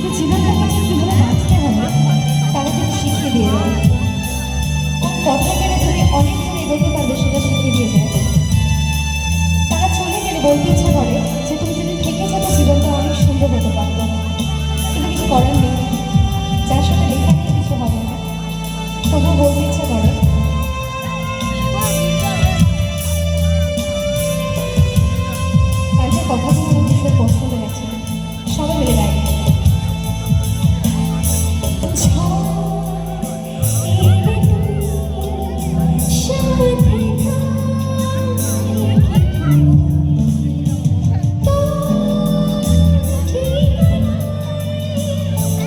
যে জীবনটাকে যে কীভাবে বাঁচতে হবে তারা কিন্তু শিখিয়ে দিয়ে যায়। কথা গেলে তুমি অনেক দূর এগোতে পারবে সেটা শিখিয়ে দিয়ে যায়। তারা চলে গেলে বলতে ইচ্ছা করে যে তুমি যদি থেকে যেত জীবনটা অনেক সুন্দর হতে পারতো, কিন্তু কিছু করার নেই।